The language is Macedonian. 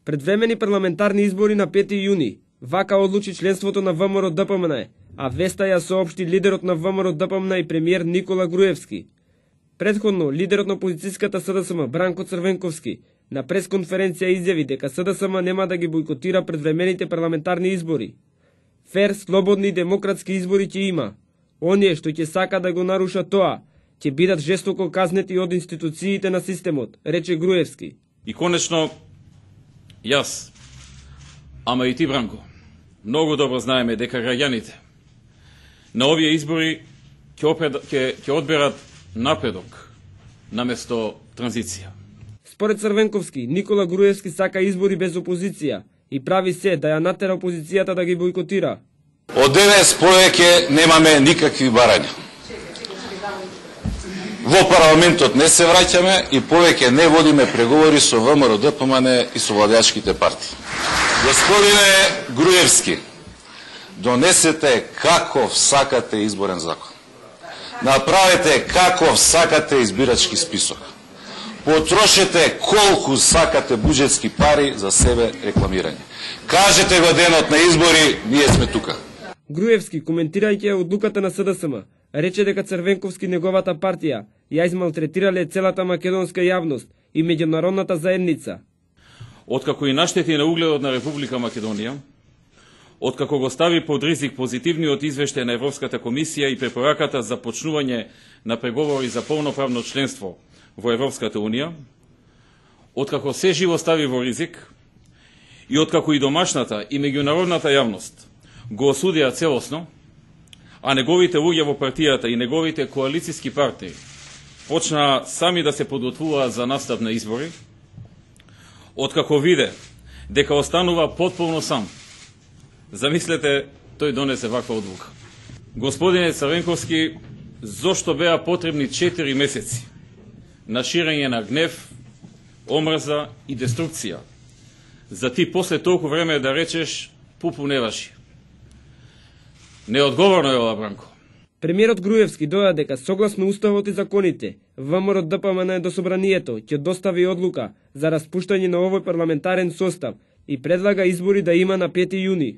Предвремени парламентарни избори на 5 јуни. Вака одлучи членството на ВМРО ДПМН, а веста ја соопшти лидерот на ВМРО ДПМН и премиер Никола Груевски. Предходно, лидерот на опозицијската СДСМ Бранко Црвенковски на пресконференција изјави дека СДСМ нема да ги бойкотира предвремените парламентарни избори. Фер, слободни и демократски избори ќе има. Оние што ќе сака да го наруша тоа, ќе бидат жестоко казнети од институциите на системот, рече Груевски. И конечно, јас, ама и ти, Бранко, многу добро знаеме дека граѓаните на овие избори ќе одберат напредок наместо транзиција. Според Црвенковски, Никола Груевски сака избори без опозиција и прави се да ја натера опозицијата да ги бойкотира. Од денес повеќе немаме никакви барања. Во парламентот не се враќаме и повеќе не водиме преговори со ВМРО ДПМН и со владеачките партии. Господине Груевски, донесете каков сакате изборен закон. Направете каков сакате избирачки список. Потрошете колку сакате буџетски пари за себе рекламирање. Кажете го денот на избори, ние сме тука. Груевски, коментирајќи одлуката на СДСМ, рече дека Црвенковски неговата партија ја измалтретирале целата македонска јавност и меѓународната заедница. Откако и наштети на угледот на Република Македонија, откако го стави под ризик позитивниот извештај на Европската комисија и препораката за почнување на преговори за полноправно членство во Европската Унија, откако се живо стави во ризик и откако и домашната и меѓународната јавност го осудија целосно, а неговите луѓе во партијата и неговите коалициски партии почнаа сами да се подготвуваат за настап на избори, откако виде дека останува потполно сам, замислете, тој донесе ваква одлука. Господине Црвенковски, зошто беа потребни 4 месеци на ширење на гнев, омрза и деструкција, за ти после толку време да речеш пупу не важи? Неодговорно е ова, Бранко. Премиерот Груевски доја дека согласно уставот и законите, ВМРО ДПМН до собранието ќе достави одлука за распуштање на овој парламентарен состав и предлага избори да има на 5 јуни.